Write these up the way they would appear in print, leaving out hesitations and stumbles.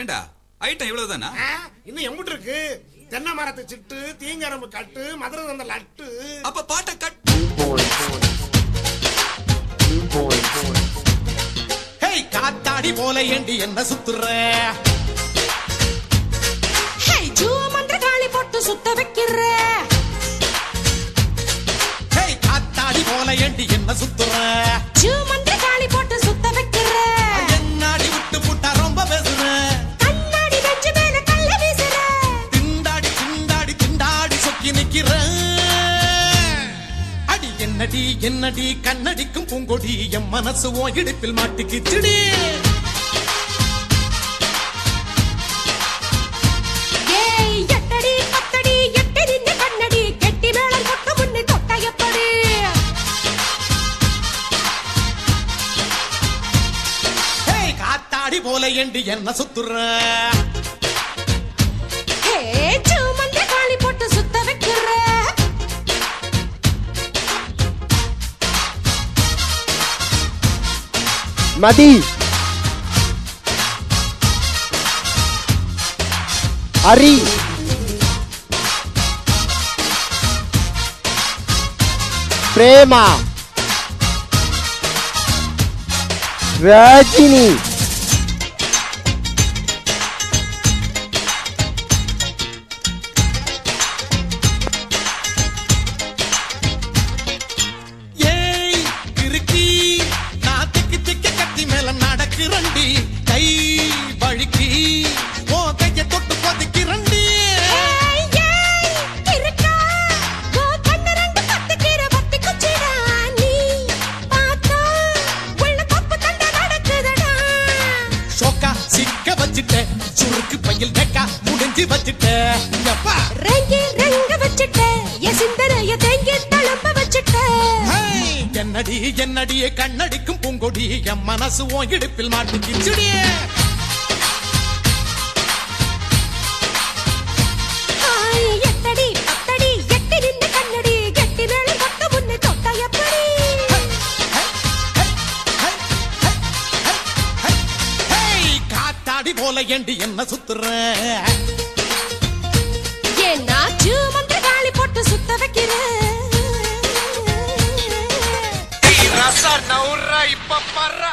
ஏண்டா ஐட்டம் இவ்வளவுதானா? இன்னும் எம்பிட்டு இருக்கு? தென்னை மரத்து சிட்டு, தீங்கரம்பு கட்டு, மதுரை வந்த லட்டு. அப்ப பாட்டை கட். ஹேய் காத்தாடி போல ஏண்டி என்ன சுத்துற? ஹேய் ஜூ மந்திரகாளி போட்டு சுத்த வைக்கிற. ஹேய் காத்தாடி போல ஏண்டி என்ன சுத்துற? ஜூ மந்திரகாளி போட்டு சுத்த வைக்கிற. என்னாடி விட்டு புட்டா ரொம்ப பேசுற. கண்ணாடி வெச்சு மேல கல்ல வீசுற. திண்டாடி திண்டாடி திண்டாடி சொக்கி நிக்கிற. அடி என்னடி என்னடி கண்ணடிக்கும் பூங்கொடி என் மனசு ஓ இடுப்பில் மாட்டிக்கிச்சுடி. ஏய் எட்டடி பத்தடி எட்டி நின்னு கண்ணடி கெட்டி மேளம் கொட்ட முன்னே தொட்ட எப்படி? ஹேய் காத்தாடி போல ஏண்டி என்ன சுத்துற? ஏய் ஜூ மந்திரகாளி போட்டு சுத்த வைக்கிற. மதி ஹரி பிரேமா ரஜினி ஏய் கிறுக்கி நான் திக்கி திக்கி கத்தி மேல நடக்கிறண்டி. கை வழுக்கி ஓ கைய தொட்டு கொதிக்கிறண்டி. ஏய் ஏய் கிறுக்கா கோ கண்ணு ரெண்டு பத்திக்கிற பத்தி குச்சிடா. நீ பார்த்தா உள்ள தப்பு தண்ட நடக்குதடா. ஷோக்கா சிக்க வச்சிட்ட சுருக்கு பையில் டெக்கா முடிஞ்சு வச்சிட்ட. எப்பா ரெங்கி ரெங்க வச்சிட்ட என் சிந்தனைய தேங்கி தளம்ப வச்சிட்ட. ஹேய் என்னடி என்னடி கண்ணடிக்கும் பூங்கொடி என் மனசு ஓ இடுப்பில் மாட்டிக்கிச்சுடி. ஹாய் எட்டடி பத்தடி எட்டி நின்னு கண்ணடி கெட்டி மேளம் கொட்ட முன்னே தொட்ட எப்படி? ஹேய் காத்தாடி போல ஏண்டி என்ன சுத்துற? ஏன்னா ஜூ மந்திரகாளி போட்டு சுத்த வைக்கிற. ரசா நவுறா இப்ப பர்றா.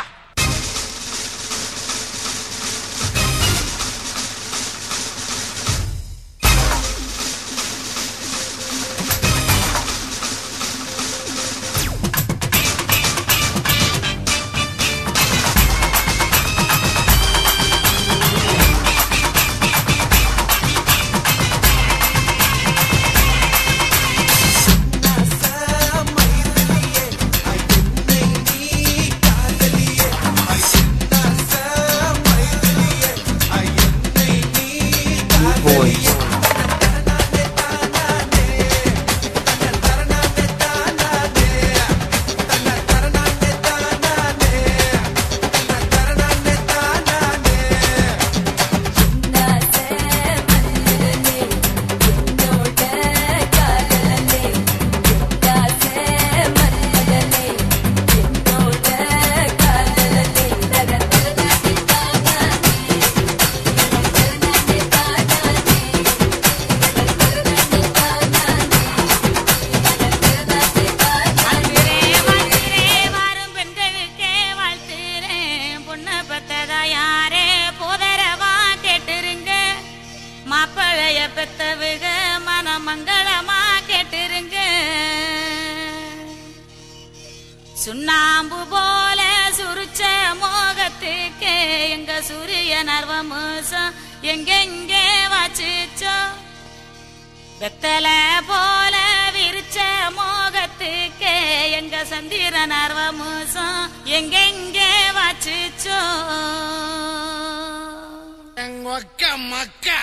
மாப்பிளைய பெத்தவுக மனமங்களமா கேட்டிருங்க. சுண்ணாம்பு போல சுருச்ச மோகத்துக்கு எங்க சூரிய நர்வமூசம் எங்கெங்கே வாச்சிச்சோ. வெத்தல போல விரிச்ச மோகத்துக்கு எங்க சந்திர நர்வமூசம் எங்கெங்கே வாச்சிச்சோ. மக்கா மக்கா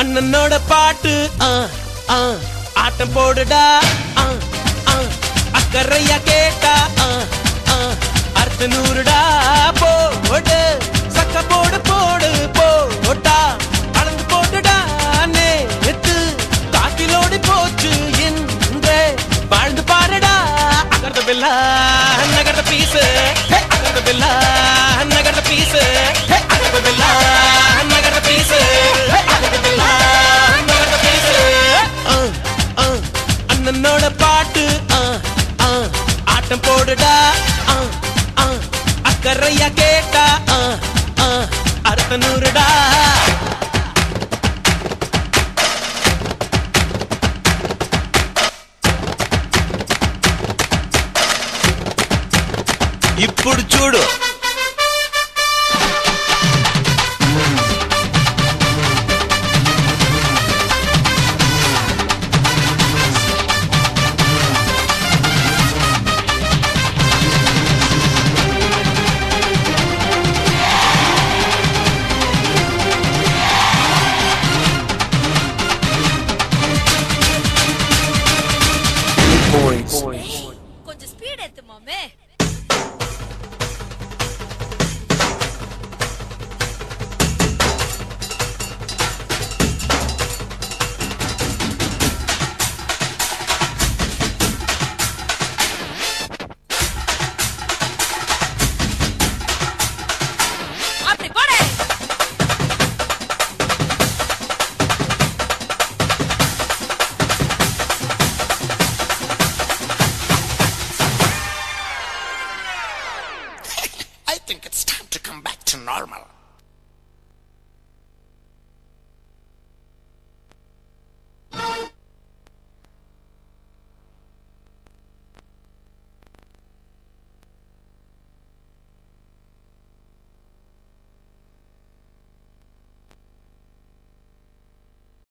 அண்ணனோட பாட்டு ஆட்டம் போடுடா அக்கறையா கேட்டா அர்த்த நூறுடா போடு சக்க போடு போடு போட்டா அளந்து போட்டுடா நேத்து காத்திலோடி போச்சு என்று வாழ்ந்து பாருடா அகர்த பில்லா நகர்த பீசு அகர்த பில்லா நகர்த பீசு அகர்த பில்லா நகர்த பீசு அகர்த பில்லா நகர்த பீசு அண்ணனோட பாட்டு ஆட்டம் போடுடா அக்கறையா கேட்டா அர்த்த நூறுடா ఇప్పుడు చూడు கொஞ்சம் ஸ்பீட் ஏத்து மாமே. அப்படி போடு. I think it's time to come back to normal.